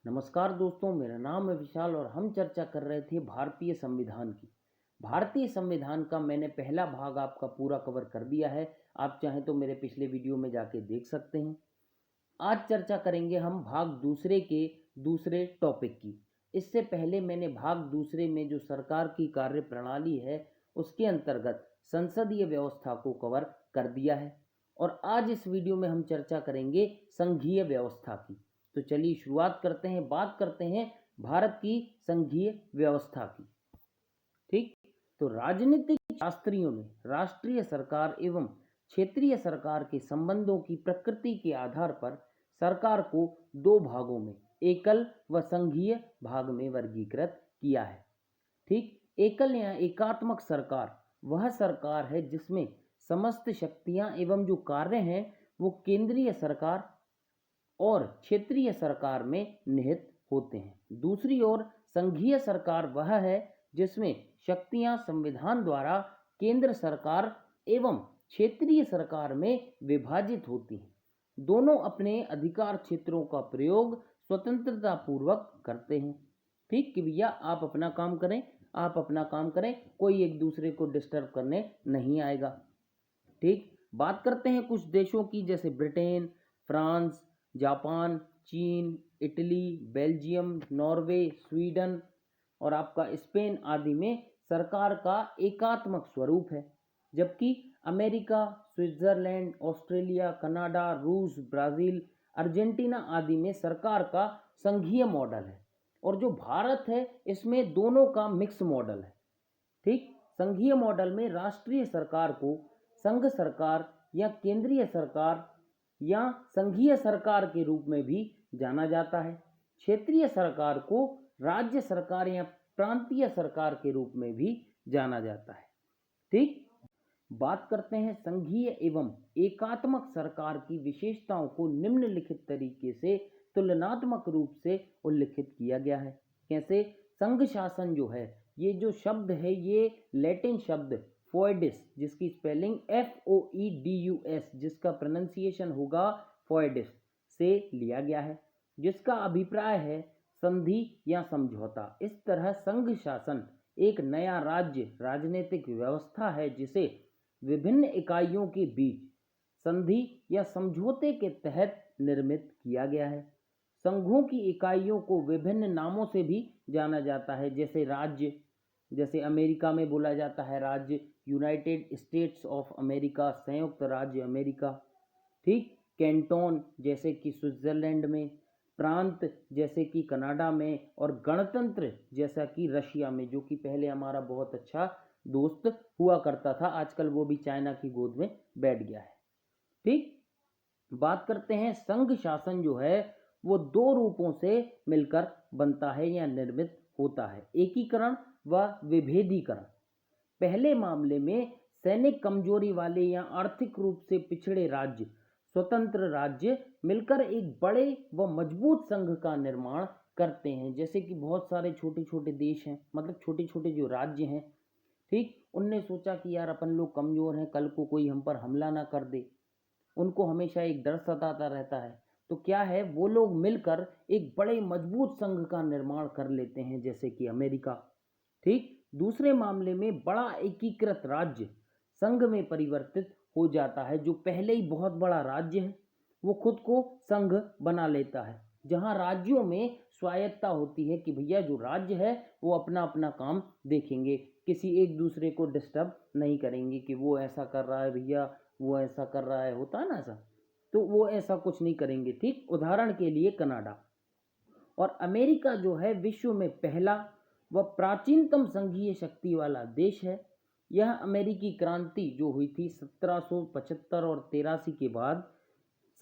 नमस्कार दोस्तों, मेरा नाम है विशाल और हम चर्चा कर रहे थे भारतीय संविधान की। भारतीय संविधान का मैंने पहला भाग आपका पूरा कवर कर दिया है। आप चाहें तो मेरे पिछले वीडियो में जाके देख सकते हैं। आज चर्चा करेंगे हम भाग दूसरे के दूसरे टॉपिक की। इससे पहले मैंने भाग दूसरे में जो सरकार की कार्य प्रणाली है उसके अंतर्गत संसदीय व्यवस्था को कवर कर दिया है और आज इस वीडियो में हम चर्चा करेंगे संघीय व्यवस्था की। तो चलिए शुरुआत करते हैं, बात करते हैं भारत की संघीय व्यवस्था की। ठीक, तो राजनीतिक शास्त्रियों ने राष्ट्रीय सरकार एवं क्षेत्रीय सरकार के संबंधों की प्रकृति के आधार पर सरकार को दो भागों में एकल व संघीय भाग में वर्गीकृत किया है। ठीक, एकल या एकात्मक सरकार वह सरकार है जिसमें समस्त शक्तियां एवं जो कार्य हैं वो केंद्रीय सरकार और क्षेत्रीय सरकार में निहित होते हैं। दूसरी ओर संघीय सरकार वह है जिसमें शक्तियां संविधान द्वारा केंद्र सरकार एवं क्षेत्रीय सरकार में विभाजित होती हैं। दोनों अपने अधिकार क्षेत्रों का प्रयोग स्वतंत्रता पूर्वक करते हैं। ठीक कि भैया आप अपना काम करें, आप अपना काम करें, कोई एक दूसरे को डिस्टर्ब करने नहीं आएगा। ठीक, बात करते हैं कुछ देशों की, जैसे ब्रिटेन, फ्रांस, जापान, चीन, इटली, बेल्जियम, नॉर्वे, स्वीडन और आपका स्पेन आदि में सरकार का एकात्मक स्वरूप है, जबकि अमेरिका, स्विट्जरलैंड, ऑस्ट्रेलिया, कनाडा, रूस, ब्राज़ील, अर्जेंटीना आदि में सरकार का संघीय मॉडल है और जो भारत है इसमें दोनों का मिक्स मॉडल है। ठीक, संघीय मॉडल में राष्ट्रीय सरकार को संघ सरकार या केंद्रीय सरकार या संघीय सरकार के रूप में भी जाना जाता है। क्षेत्रीय सरकार को राज्य सरकार या प्रांतीय सरकार के रूप में भी जाना जाता है। ठीक, बात करते हैं संघीय एवं एकात्मक सरकार की विशेषताओं को निम्नलिखित तरीके से तुलनात्मक रूप से उल्लिखित किया गया है। कैसे? संघ शासन जो है, ये जो शब्द है ये लैटिन शब्द फोइडिस, जिसकी स्पेलिंग FOEDUS, जिसका प्रोनाउंसिएशन होगा फोइडिस से लिया गया है, जिसका अभिप्राय है संधि या समझौता। इस तरह संघ शासन एक नया राज्य राजनीतिक व्यवस्था है जिसे विभिन्न इकाइयों के बीच संधि या समझौते के तहत निर्मित किया गया है। संघों की इकाइयों को विभिन्न नामों से भी जाना जाता है, जैसे राज्य, जैसे अमेरिका में बोला जाता है राज्य यूनाइटेड स्टेट्स ऑफ अमेरिका, संयुक्त राज्य अमेरिका। ठीक, कैंटोन जैसे कि स्विट्जरलैंड में, प्रांत जैसे कि कनाडा में और गणतंत्र जैसा कि रशिया में, जो कि पहले हमारा बहुत अच्छा दोस्त हुआ करता था, आजकल वो भी चाइना की गोद में बैठ गया है। ठीक, बात करते हैं संघ शासन जो है वो दो रूपों से मिलकर बनता है या निर्मित होता है, एकीकरण व विभेदीकरण। पहले मामले में सैनिक कमजोरी वाले या आर्थिक रूप से पिछड़े राज्य, स्वतंत्र राज्य मिलकर एक बड़े व मजबूत संघ का निर्माण करते हैं। जैसे कि बहुत सारे छोटे छोटे देश हैं, मतलब छोटे छोटे जो राज्य हैं, ठीक, उनने सोचा कि यार अपन लोग कमजोर हैं, कल को कोई हम पर हमला ना कर दे, उनको हमेशा एक डर सताता रहता है। तो क्या है, वो लोग मिलकर एक बड़े मजबूत संघ का निर्माण कर लेते हैं, जैसे कि अमेरिका। ठीक, दूसरे मामले में बड़ा एकीकृत राज्य संघ में परिवर्तित हो जाता है। जो पहले ही बहुत बड़ा राज्य है वो खुद को संघ बना लेता है, जहां राज्यों में स्वायत्ता होती है कि भैया जो राज्य है वो अपना अपना काम देखेंगे, किसी एक दूसरे को डिस्टर्ब नहीं करेंगे कि वो ऐसा कर रहा है भैया, वो ऐसा कर रहा है, होता है ना ऐसा, तो वो ऐसा कुछ नहीं करेंगे। ठीक, उदाहरण के लिए कनाडा और अमेरिका जो है विश्व में पहला व प्राचीनतम संघीय शक्ति वाला देश है। यह अमेरिकी क्रांति जो हुई थी 1775 और 83 के बाद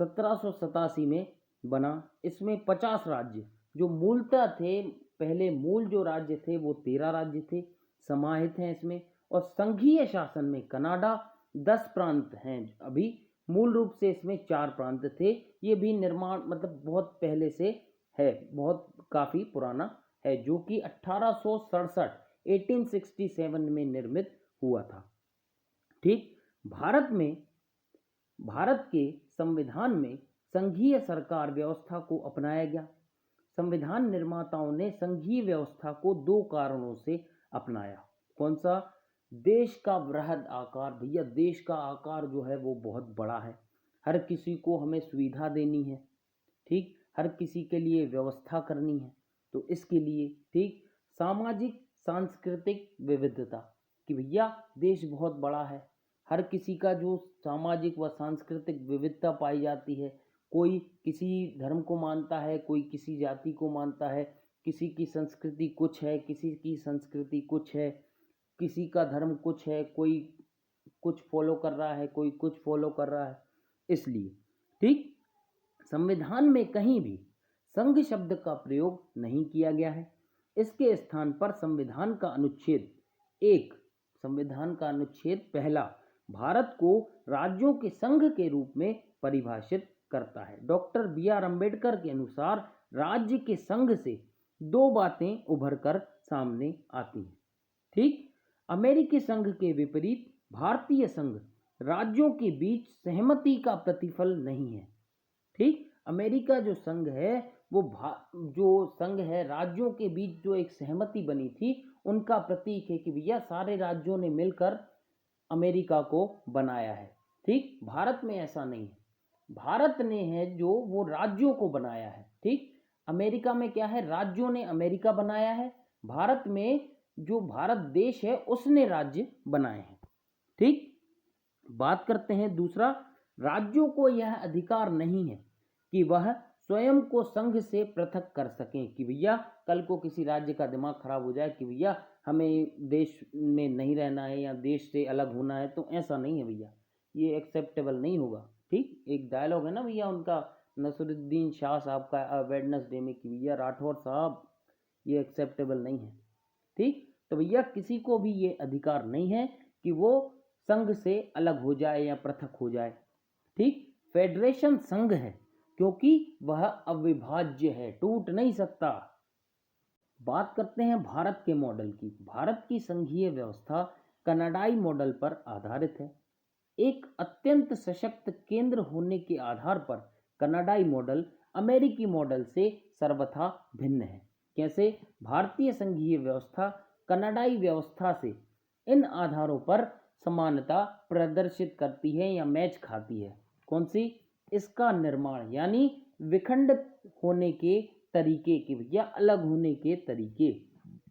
1787 में बना। इसमें 50 राज्य जो मूलतः थे, पहले मूल जो राज्य थे वो 13 राज्य थे, समाहित हैं इसमें। और संघीय शासन में कनाडा 10 प्रांत हैं। अभी मूल रूप से इसमें 4 प्रांत थे, ये भी निर्माण मतलब बहुत पहले से है, बहुत काफ़ी पुराना है, जो कि 1867 में निर्मित हुआ था। ठीक, भारत के संविधान में संघीय सरकार व्यवस्था को अपनाया गया। संविधान निर्माताओं ने संघीय व्यवस्था को दो कारणों से अपनाया। कौन सा? देश का वृहद आकार। भैया देश का आकार जो है वो बहुत बड़ा है, हर किसी को हमें सुविधा देनी है, ठीक, हर किसी के लिए व्यवस्था करनी है, तो इसके लिए, ठीक। सामाजिक सांस्कृतिक विविधता, कि भैया देश बहुत बड़ा है, हर किसी का जो सामाजिक व सांस्कृतिक विविधता पाई जाती है, कोई किसी धर्म को मानता है, कोई किसी जाति को मानता है, किसी की संस्कृति कुछ है, किसी की संस्कृति कुछ है, किसी का धर्म कुछ है, कोई कुछ फॉलो कर रहा है, कोई कुछ फॉलो कर रहा है, इसलिए, ठीक। संविधान में कहीं भी संघ शब्द का प्रयोग नहीं किया गया है। इसके स्थान पर संविधान का अनुच्छेद 1, संविधान का अनुच्छेद 1 भारत को राज्यों के संघ के रूप में परिभाषित करता है। Doctor B R. अम्बेडकर के अनुसार राज्य के संघ से दो बातें उभर कर सामने आती हैं, ठीक। अमेरिकी संघ के विपरीत भारतीय संघ राज्यों के बीच सहमति का प्रतिफल नहीं है, ठीक। अमेरिका जो संघ है वो जो संघ है राज्यों के बीच जो एक सहमति बनी थी उनका प्रतीक है कि भैया सारे राज्यों ने मिलकर अमेरिका को बनाया है, ठीक। भारत में ऐसा नहीं है, भारत ने है जो वो राज्यों को बनाया है, ठीक। अमेरिका में क्या है, राज्यों ने अमेरिका बनाया है, भारत में जो भारत देश है उसने राज्य बनाए हैं, ठीक। बात करते हैं दूसरा, राज्यों को यह अधिकार नहीं है कि वह स्वयं को संघ से पृथक कर सकें, कि भैया कल को किसी राज्य का दिमाग खराब हो जाए कि भैया हमें देश में नहीं रहना है या देश से अलग होना है, तो ऐसा नहीं है भैया, ये एक्सेप्टेबल नहीं होगा, ठीक। एक डायलॉग है ना भैया उनका, नसरुद्दीन शाह साहब का वेडनेसडे में, कि भैया राठौर साहब ये एक्सेप्टेबल नहीं है, ठीक। तो भैया किसी को भी ये अधिकार नहीं है कि वो संघ से अलग हो जाए या पृथक हो जाए, ठीक। फेडरेशन संघ है क्योंकि वह अविभाज्य है, टूट नहीं सकता। बात करते हैं भारत के मॉडल की। भारत की संघीय व्यवस्था कनाडाई मॉडल पर आधारित है। एक अत्यंत सशक्त केंद्र होने के आधार पर कनाडाई मॉडल अमेरिकी मॉडल से सर्वथा भिन्न है। कैसे? भारतीय संघीय व्यवस्था कनाडाई व्यवस्था से इन आधारों पर समानता प्रदर्शित करती है या मैच खाती है। कौन सी? इसका निर्माण यानी विखंडित होने के तरीके, के भैया अलग होने के तरीके।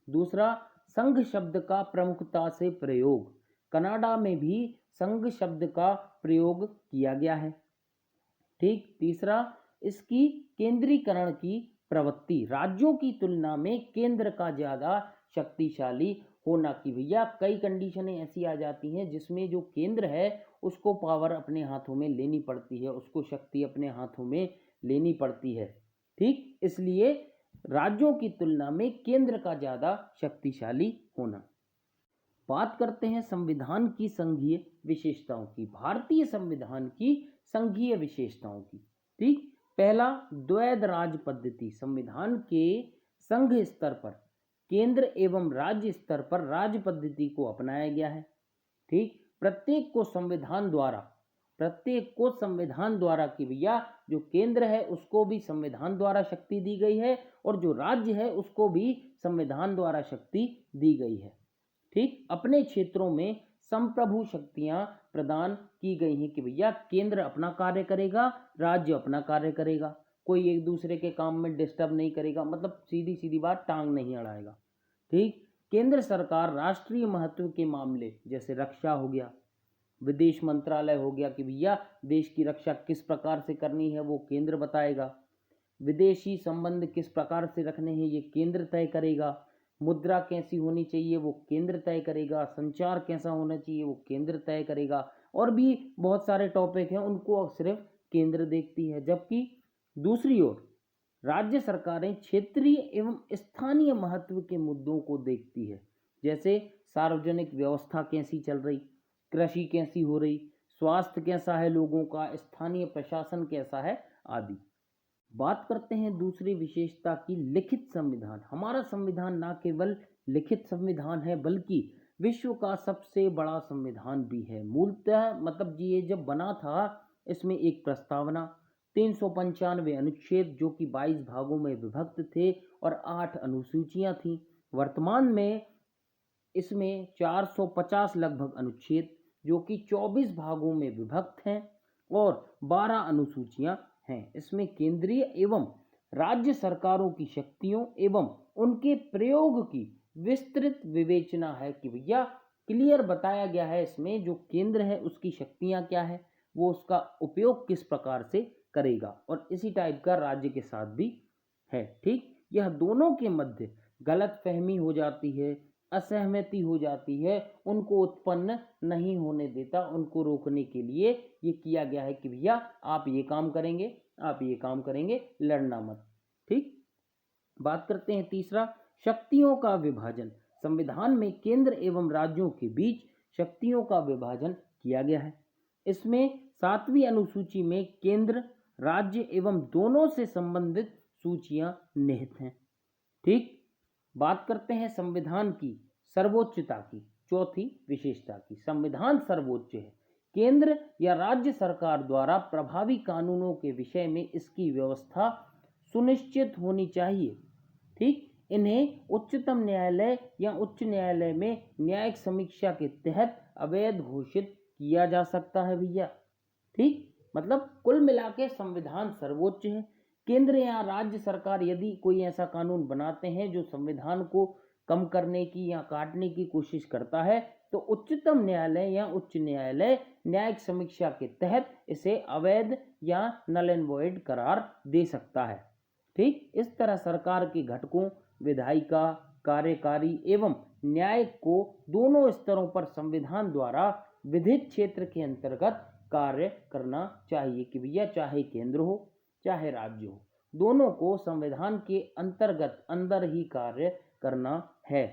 दूसरा, संघ शब्द का प्रमुखता से प्रयोग। कनाडा में भी संघ शब्द का प्रयोग किया गया है, ठीक। तीसरा, इसकी केंद्रीकरण की प्रवृत्ति, राज्यों की तुलना में केंद्र का ज्यादा शक्तिशाली होना, की भैया कई कंडीशनें ऐसी आ जाती हैं जिसमें जो केंद्र है उसको पावर अपने हाथों में लेनी पड़ती है, उसको शक्ति अपने हाथों में लेनी पड़ती है, ठीक। इसलिए राज्यों की तुलना में केंद्र का ज्यादा शक्तिशाली होना। बात करते हैं संविधान की संघीय विशेषताओं की। भारतीय संविधान की संघीय विशेषताओं की, ठीक। पहला, द्वैध राज पद्धति। संविधान के संघ स्तर पर केंद्र एवं राज्य स्तर पर राज पद्धति को अपनाया गया है, ठीक। प्रत्येक को संविधान द्वारा कि भैया जो केंद्र है उसको भी संविधान द्वारा शक्ति दी गई है और जो राज्य है उसको भी संविधान द्वारा शक्ति दी गई है, ठीक। अपने क्षेत्रों में संप्रभु शक्तियां प्रदान की गई हैं कि भैया केंद्र अपना कार्य करेगा, राज्य अपना कार्य करेगा, कोई एक दूसरे के काम में डिस्टर्ब नहीं करेगा, मतलब सीधी सीधी बात, टांग नहीं अड़ाएगा, ठीक। केंद्र सरकार राष्ट्रीय महत्व के मामले जैसे रक्षा हो गया, विदेश मंत्रालय हो गया, कि भैया देश की रक्षा किस प्रकार से करनी है वो केंद्र बताएगा, विदेशी संबंध किस प्रकार से रखने हैं ये केंद्र तय करेगा, मुद्रा कैसी होनी चाहिए वो केंद्र तय करेगा, संचार कैसा होना चाहिए वो केंद्र तय करेगा, और भी बहुत सारे टॉपिक हैं उनको सिर्फ केंद्र देखती है। जबकि दूसरी ओर राज्य सरकारें क्षेत्रीय एवं स्थानीय महत्व के मुद्दों को देखती है, जैसे सार्वजनिक व्यवस्था कैसी चल रही, कृषि कैसी हो रही, स्वास्थ्य कैसा है लोगों का, स्थानीय प्रशासन कैसा है आदि। बात करते हैं दूसरी विशेषता की, लिखित संविधान। हमारा संविधान ना केवल लिखित संविधान है बल्कि विश्व का सबसे बड़ा संविधान भी है। मूलतः मतलब ये जब बना था इसमें एक प्रस्तावना, 395 अनुच्छेद जो कि 22 भागों में विभक्त थे और 8 अनुसूचियां थीं। वर्तमान में इसमें 450 लगभग अनुच्छेद जो कि 24 भागों में विभक्त हैं और 12 अनुसूचियां हैं। इसमें केंद्रीय एवं राज्य सरकारों की शक्तियों एवं उनके प्रयोग की विस्तृत विवेचना है कि भैया क्लियर बताया गया है इसमें जो केंद्र है उसकी शक्तियां क्या है, वो उसका उपयोग किस प्रकार से करेगा, और इसी टाइप का राज्य के साथ भी है। ठीक, यह दोनों के मध्य गलत फहमी हो जाती है, असहमति हो जाती है, उनको उत्पन्न नहीं होने देता। उनको रोकने के लिए ये किया गया है कि भैया आप ये काम करेंगे, आप ये काम करेंगे, लड़ना मत। ठीक, बात करते हैं तीसरा, शक्तियों का विभाजन। संविधान में केंद्र एवं राज्यों के बीच शक्तियों का विभाजन किया गया है। इसमें 7वीं अनुसूची में केंद्र, राज्य एवं दोनों से संबंधित सूचियां निहित हैं। ठीक, बात करते हैं संविधान की सर्वोच्चता की, चौथी विशेषता की। संविधान सर्वोच्च है। केंद्र या राज्य सरकार द्वारा प्रभावी कानूनों के विषय में इसकी व्यवस्था सुनिश्चित होनी चाहिए। ठीक, इन्हें उच्चतम न्यायालय या उच्च न्यायालय में न्यायिक समीक्षा के तहत अवैध घोषित किया जा सकता है भैया। ठीक, मतलब कुल मिला के संविधान सर्वोच्च है। केंद्र या राज्य सरकार यदि कोई ऐसा कानून बनाते हैं जो संविधान को कम करने की या काटने की कोशिश करता है तो उच्चतम न्यायालय या उच्च न्यायालय न्यायिक समीक्षा के तहत इसे अवैध या नल एंड वॉइड करार दे सकता है। ठीक, इस तरह सरकार के घटकों विधायिका, कार्यकारी एवं न्यायिक को दोनों स्तरों पर संविधान द्वारा विधित क्षेत्र के अंतर्गत कार्य करना चाहिए कि भैया चाहे केंद्र हो चाहे राज्य हो, दोनों को संविधान के अंतर्गत अंदर ही कार्य करना है।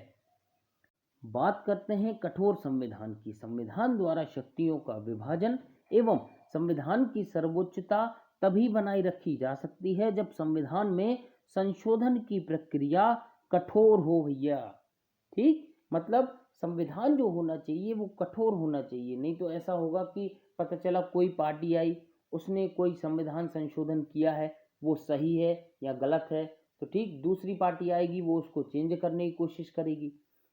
बात करते हैं कठोर संविधान की। संविधान द्वारा शक्तियों का विभाजन एवं संविधान की सर्वोच्चता तभी बनाए रखी जा सकती है जब संविधान में संशोधन की प्रक्रिया कठोर हो भैया। ठीक, मतलब संविधान जो होना चाहिए वो कठोर होना चाहिए, नहीं तो ऐसा होगा कि पता चला कोई पार्टी आई, उसने कोई संविधान संशोधन किया है, वो सही है या गलत है, तो ठीक दूसरी पार्टी आएगी वो उसको चेंज करने की कोशिश करेगी।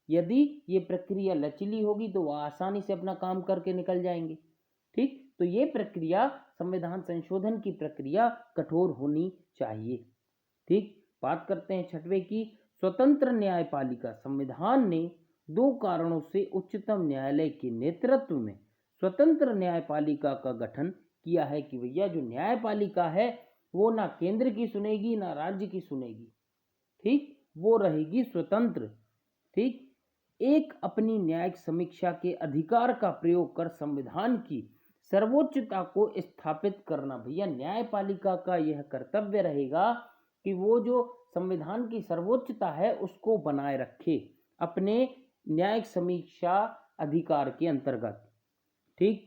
यदि ये प्रक्रिया लचीली होगी तो वह आसानी से अपना काम करके निकल जाएंगे। ठीक, तो ये प्रक्रिया संविधान संशोधन की प्रक्रिया कठोर होनी चाहिए। ठीक, बात करते हैं छठवें की, स्वतंत्र न्यायपालिका। संविधान ने 2 कारणों से उच्चतम न्यायालय के नेतृत्व में स्वतंत्र न्यायपालिका का गठन किया है कि भैया जो न्यायपालिका है वो ना केंद्र की सुनेगी ना राज्य की सुनेगी। ठीक, वो रहेगी स्वतंत्र। ठीक, एक अपनी न्यायिक समीक्षा के अधिकार का प्रयोग कर संविधान की सर्वोच्चता को स्थापित करना। भैया न्यायपालिका का यह कर्तव्य रहेगा कि वो जो संविधान की सर्वोच्चता है उसको बनाए रखे अपने न्यायिक समीक्षा अधिकार के अंतर्गत। ठीक,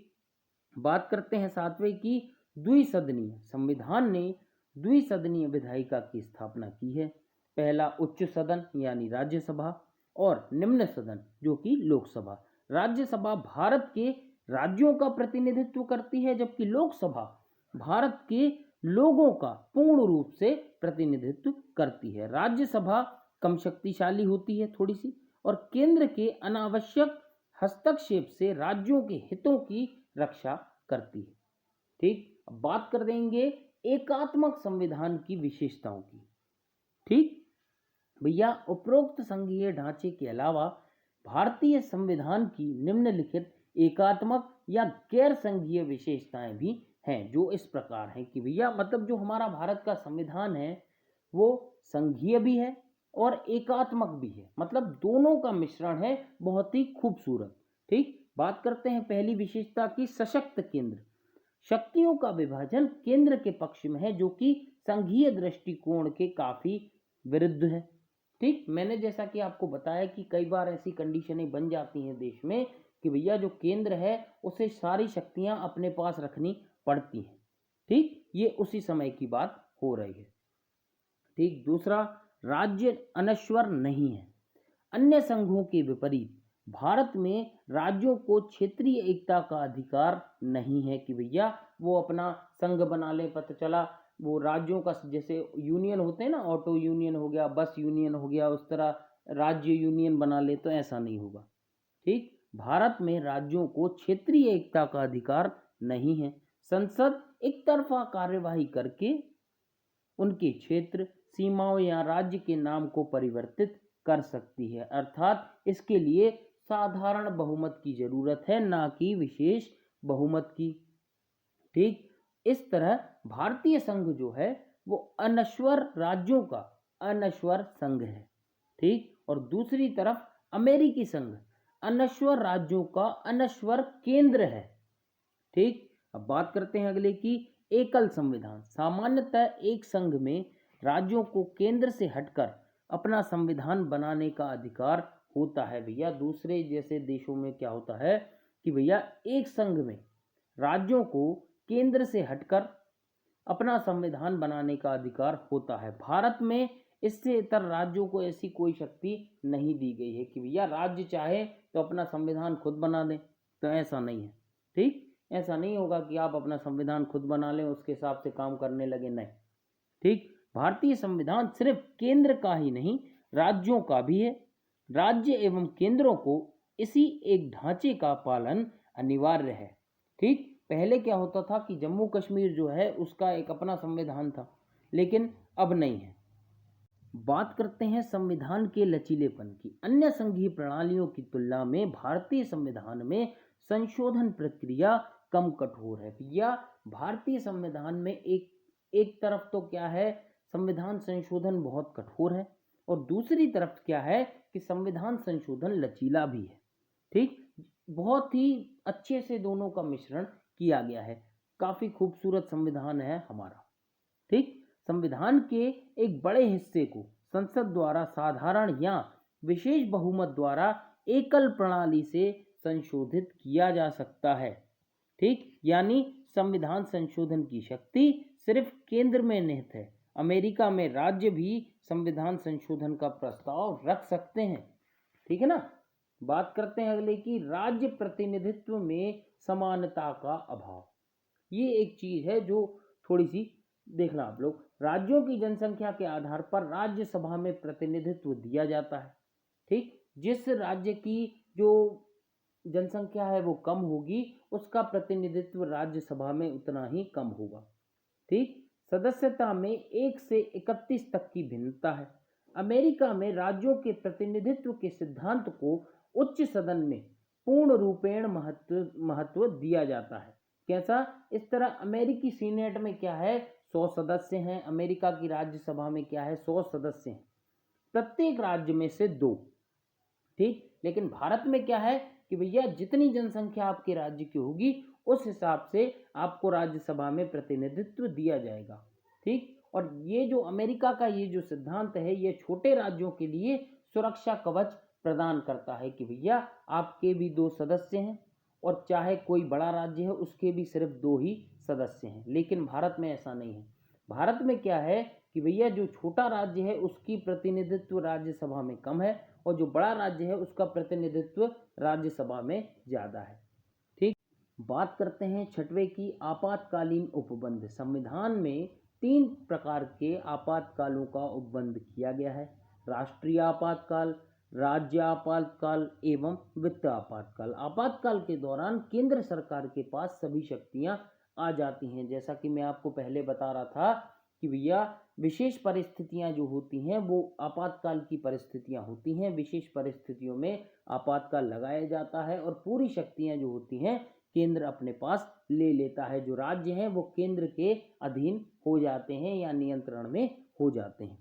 बात करते हैं 7वें की, द्विसदनीय। संविधान ने द्विसदनीय विधायिका की स्थापना की है। पहला उच्च सदन यानी राज्यसभा और निम्न सदन जो कि लोकसभा। राज्यसभा भारत के राज्यों का प्रतिनिधित्व करती है जबकि लोकसभा भारत के लोगों का पूर्ण रूप से प्रतिनिधित्व करती है। राज्यसभा कम शक्तिशाली होती है थोड़ी सी और केंद्र के अनावश्यक हस्तक्षेप से राज्यों के हितों की रक्षा करती है। ठीक, अब बात कर देंगे एकात्मक संविधान की विशेषताओं की। ठीक भैया, उपरोक्त संघीय ढांचे के अलावा भारतीय संविधान की निम्नलिखित एकात्मक या गैर संघीय विशेषताएं भी हैं जो इस प्रकार हैं कि भैया मतलब जो हमारा भारत का संविधान है वो संघीय भी है और एकात्मक भी है, मतलब दोनों का मिश्रण है, बहुत ही खूबसूरत। ठीक, बात करते हैं पहली विशेषता की, सशक्त केंद्र। शक्तियों का विभाजन केंद्र के पक्ष में है जो कि संघीय दृष्टिकोण के काफी विरुद्ध है। ठीक, मैंने जैसा कि आपको बताया कि कई बार ऐसी कंडीशनें बन जाती हैं देश में कि भैया जो केंद्र है उसे सारी शक्तियां अपने पास रखनी पड़ती हैं। ठीक, ये उसी समय की बात हो रही है। ठीक, दूसरा, राज्य अनश्वर नहीं है। अन्य संघों के विपरीत भारत में राज्यों को क्षेत्रीय एकता का अधिकार नहीं है कि भैया वो अपना संघ बना ले। पता चला वो राज्यों का जैसे यूनियन होते हैं ना, ऑटो यूनियन हो गया, बस यूनियन हो गया, उस तरह राज्य यूनियन बना ले, तो ऐसा नहीं होगा। ठीक, भारत में राज्यों को क्षेत्रीय एकता का अधिकार नहीं है। संसद एक तरफा कार्यवाही करके उनके क्षेत्र, सीमाओं या राज्य के नाम को परिवर्तित कर सकती है, अर्थात इसके लिए साधारण बहुमत की जरूरत है, ना कि विशेष बहुमत की। ठीक, इस तरह भारतीय संघ जो है वो अनश्वर राज्यों का अनश्वर संघ है। ठीक, और दूसरी तरफ अमेरिकी संघ अनश्वर राज्यों का अनश्वर केंद्र है। ठीक, अब बात करते हैं अगले की, एकल संविधान। सामान्यतः एक संघ में राज्यों को केंद्र से हटकर अपना संविधान बनाने का अधिकार होता है। भैया दूसरे जैसे देशों में क्या होता है कि भैया एक संघ में राज्यों को केंद्र से हटकर अपना संविधान बनाने का अधिकार होता है। भारत में इससे इतर राज्यों को ऐसी कोई शक्ति नहीं दी गई है कि भैया राज्य चाहे तो अपना संविधान खुद बना दें, तो ऐसा नहीं है। ठीक, ऐसा नहीं होगा कि आप अपना संविधान खुद बना लें, उसके हिसाब से काम करने लगे, नहीं। ठीक, भारतीय संविधान सिर्फ केंद्र का ही नहीं राज्यों का भी है। राज्य एवं केंद्रों को इसी एक ढांचे का पालन अनिवार्य है। ठीक, पहले क्या होता था कि जम्मू कश्मीर जो है उसका एक अपना संविधान था, लेकिन अब नहीं है। बात करते हैं संविधान के लचीलेपन की। अन्य संघीय प्रणालियों की तुलना में भारतीय संविधान में संशोधन प्रक्रिया कम कठोर है। भैया भारतीय संविधान में एक तरफ तो क्या है, संविधान संशोधन बहुत कठोर है, और दूसरी तरफ क्या है कि संविधान संशोधन लचीला भी है। ठीक, बहुत ही अच्छे से दोनों का मिश्रण किया गया है। काफी खूबसूरत संविधान है हमारा। ठीक, संविधान के एक बड़े हिस्से को संसद द्वारा साधारण या विशेष बहुमत द्वारा एकल प्रणाली से संशोधित किया जा सकता है। ठीक, यानी संविधान संशोधन की शक्ति सिर्फ केंद्र में निहित है। अमेरिका में राज्य भी संविधान संशोधन का प्रस्ताव रख सकते हैं। ठीक है ना। बात करते हैं अगले की, राज्य प्रतिनिधित्व में समानता का अभाव। ये एक चीज है जो थोड़ी सी देखना आप लोग। राज्यों की जनसंख्या के आधार पर राज्यसभा में प्रतिनिधित्व दिया जाता है। ठीक, जिस राज्य की जो जनसंख्या है वो कम होगी, उसका प्रतिनिधित्व राज्यसभा में उतना ही कम होगा। ठीक, सदस्यता में 1 से 31 तक की भिन्नता है। अमेरिका में राज्यों के प्रतिनिधित्व के सिद्धांत को उच्च सदन में पूर्ण रूपेण महत्व दिया जाता है। कैसा, इस तरह अमेरिकी सीनेट में क्या है 100 सदस्य हैं, अमेरिका की राज्यसभा में क्या है 100 सदस्य हैं, प्रत्येक राज्य में से 2। ठीक, लेकिन भारत में क्या है कि भैया जितनी जनसंख्या आपके राज्य की होगी उस हिसाब से आपको राज्यसभा में प्रतिनिधित्व दिया जाएगा। ठीक, और ये जो अमेरिका का ये जो सिद्धांत है ये छोटे राज्यों के लिए सुरक्षा कवच प्रदान करता है कि भैया आपके भी 2 सदस्य हैं, और चाहे कोई बड़ा राज्य है उसके भी सिर्फ 2 ही सदस्य हैं। लेकिन भारत में ऐसा नहीं है। भारत में क्या है कि भैया जो छोटा राज्य है उसकी प्रतिनिधित्व राज्यसभा में कम है, और जो बड़ा राज्य है उसका प्रतिनिधित्व राज्यसभा में ज्यादा है। ठीक, बात करते हैं 6वें की, आपातकालीन उपबंध। संविधान में 3 प्रकार के आपातकालों का उपबंध किया गया है। राष्ट्रीय आपातकाल, राज्य आपातकाल एवं वित्त आपातकाल। आपातकाल के दौरान केंद्र सरकार के पास सभी शक्तियां आ जाती हैं। जैसा कि मैं आपको पहले बता रहा था कि भैया विशेष परिस्थितियां जो होती हैं वो आपातकाल की परिस्थितियां होती हैं। विशेष परिस्थितियों में आपातकाल लगाया जाता है और पूरी शक्तियां जो होती हैं केंद्र अपने पास ले लेता है। जो राज्य हैं वो केंद्र के अधीन हो जाते हैं या नियंत्रण में हो जाते हैं।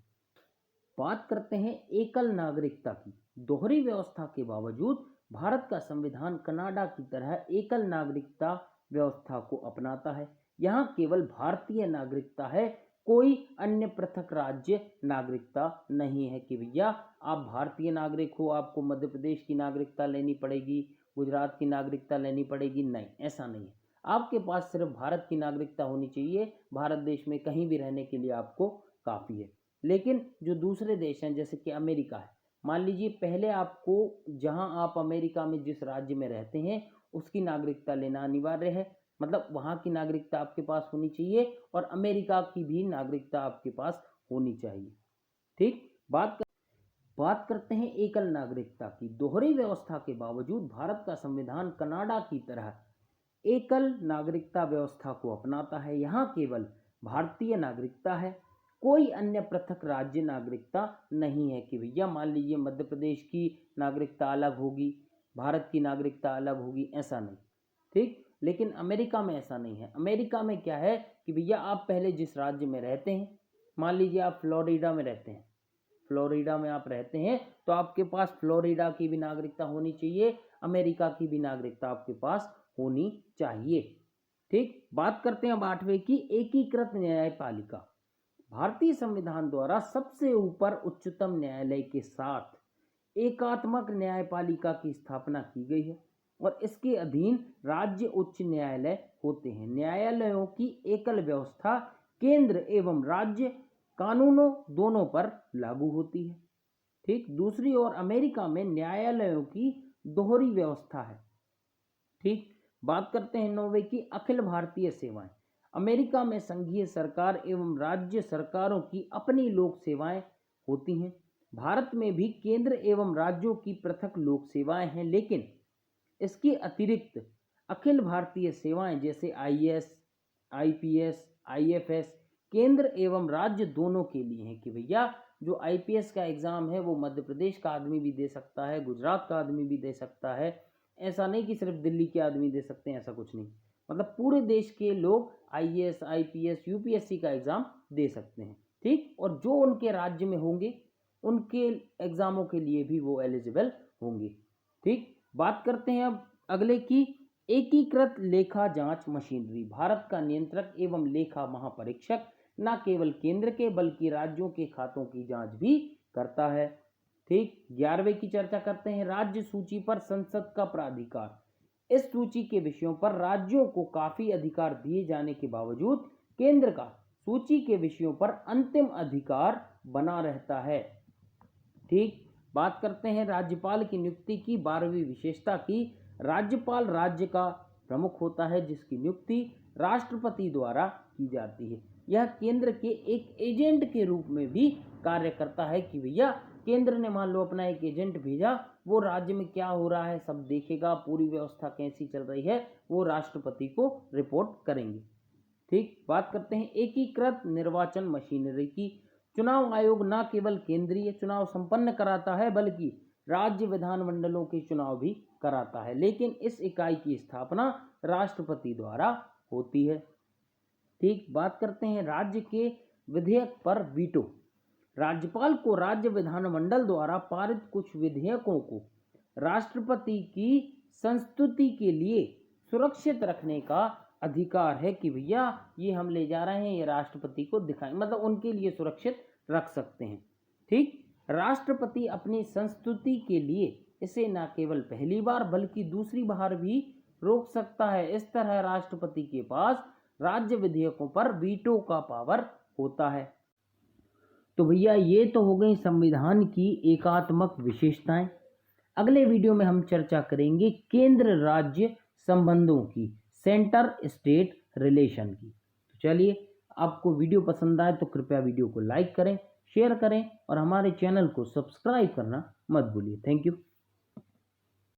बात करते हैं एकल नागरिकता की। दोहरी व्यवस्था के बावजूद भारत का संविधान कनाडा की तरह एकल नागरिकता व्यवस्था को अपनाता है। यहाँ केवल भारतीय नागरिकता है, कोई अन्य पृथक राज्य नागरिकता नहीं है कि भैया आप भारतीय नागरिक हो, आपको मध्य प्रदेश की नागरिकता लेनी पड़ेगी, गुजरात की नागरिकता लेनी पड़ेगी, नहीं, ऐसा नहीं है। आपके पास सिर्फ भारत की नागरिकता होनी चाहिए। भारत देश में कहीं भी रहने के लिए आपको काफ़ी है। लेकिन जो दूसरे देश हैं जैसे कि अमेरिका है, मान लीजिए पहले आपको जहां आप अमेरिका में जिस राज्य में रहते हैं उसकी नागरिकता लेना अनिवार्य है, मतलब वहां की नागरिकता आपके पास होनी चाहिए और अमेरिका की भी नागरिकता आपके पास होनी चाहिए। ठीक, बात करते हैं एकल नागरिकता की। दोहरी व्यवस्था के बावजूद भारत का संविधान कनाडा की तरह एकल नागरिकता व्यवस्था को अपनाता है। यहाँ केवल भारतीय नागरिकता है, कोई अन्य पृथक राज्य नागरिकता नहीं है कि भैया मान लीजिए मध्य प्रदेश की नागरिकता अलग होगी, भारत की नागरिकता अलग होगी, ऐसा नहीं। ठीक, लेकिन अमेरिका में ऐसा नहीं है। अमेरिका में क्या है कि भैया आप पहले जिस राज्य में रहते हैं, मान लीजिए आप फ्लोरिडा में रहते हैं, फ्लोरिडा में आप रहते हैं तो आपके पास फ्लोरिडा की भी नागरिकता होनी चाहिए, अमेरिका की भी नागरिकता आपके पास होनी चाहिए। ठीक, बात करते हैं अब 8वें की, एकीकृत न्यायपालिका। भारतीय संविधान द्वारा सबसे ऊपर उच्चतम न्यायालय के साथ एकात्मक न्यायपालिका की स्थापना की गई है और इसके अधीन राज्य उच्च न्यायालय होते हैं। न्यायालयों की एकल व्यवस्था केंद्र एवं राज्य कानूनों दोनों पर लागू होती है। ठीक, दूसरी ओर अमेरिका में न्यायालयों की दोहरी व्यवस्था है। ठीक, बात करते हैं 9वें की, अखिल भारतीय सेवाएं। अमेरिका में संघीय सरकार एवं राज्य सरकारों की अपनी लोक सेवाएं होती हैं। भारत में भी केंद्र एवं राज्यों की पृथक लोक सेवाएं हैं, लेकिन इसके अतिरिक्त अखिल भारतीय सेवाएं जैसे आईएएस, आईपीएस, आईएफएस केंद्र एवं राज्य दोनों के लिए हैं कि भैया जो आईपीएस का एग्जाम है वो मध्य प्रदेश का आदमी भी दे सकता है, गुजरात का आदमी भी दे सकता है, ऐसा नहीं कि सिर्फ दिल्ली के आदमी दे सकते हैं, ऐसा कुछ नहीं। मतलब पूरे देश के लोग आईएएस, आईपीएस, यूपीएससी का एग्जाम दे सकते हैं। ठीक, और जो उनके राज्य में होंगे उनके एग्जामों के लिए भी वो एलिजिबल होंगे। ठीक, बात करते हैं अब अगले की, एकीकृत लेखा जांच मशीनरी। भारत का नियंत्रक एवं लेखा महापरीक्षक न केवल केंद्र के बल्कि राज्यों के खातों की जांच भी करता है। ठीक, 11वें की चर्चा करते हैं, राज्य सूची पर संसद का प्राधिकार। इस सूची के विषयों पर राज्यों को काफी अधिकार दिए जाने के बावजूद केंद्र का सूची के विषयों पर अंतिम अधिकार बना रहता है। ठीक, बात करते हैं राज्यपाल की नियुक्ति की। 12वीं विशेषता की, राज्यपाल राज्य का प्रमुख होता है जिसकी नियुक्ति राष्ट्रपति द्वारा की जाती है। यह केंद्र के एक एजेंट के रूप में भी कार्य करता है कि भैया केंद्र ने मान लो अपना एक एजेंट भेजा, वो राज्य में क्या हो रहा है सब देखेगा, पूरी व्यवस्था कैसी चल रही है वो राष्ट्रपति को रिपोर्ट करेंगे। ठीक, बात करते हैं एकीकृत निर्वाचन मशीनरी की। चुनाव आयोग न केवल केंद्रीय चुनाव संपन्न कराता है बल्कि राज्य विधानमंडलों के चुनाव भी कराता है, लेकिन इस इकाई की स्थापना राष्ट्रपति द्वारा होती है। ठीक, बात करते हैं राज्य के विधेयक पर वीटो। राज्यपाल को राज्य विधानमंडल द्वारा पारित कुछ विधेयकों को राष्ट्रपति की संस्तुति के लिए सुरक्षित रखने का अधिकार है कि भैया ये हम ले जा रहे हैं, ये राष्ट्रपति को दिखाएं, मतलब उनके लिए सुरक्षित रख सकते हैं। ठीक, राष्ट्रपति अपनी संस्तुति के लिए इसे न केवल पहली बार बल्कि दूसरी बार भी रोक सकता है। इस तरह राष्ट्रपति के पास राज्य विधेयकों पर वीटो का पावर होता है। तो भैया ये तो हो गई संविधान की एकात्मक विशेषताएं। अगले वीडियो में हम चर्चा करेंगे केंद्र राज्य संबंधों की, सेंटर स्टेट रिलेशन की। तो चलिए, आपको वीडियो पसंद आए तो कृपया वीडियो को लाइक करें, शेयर करें और हमारे चैनल को सब्सक्राइब करना मत भूलिए। Thank you.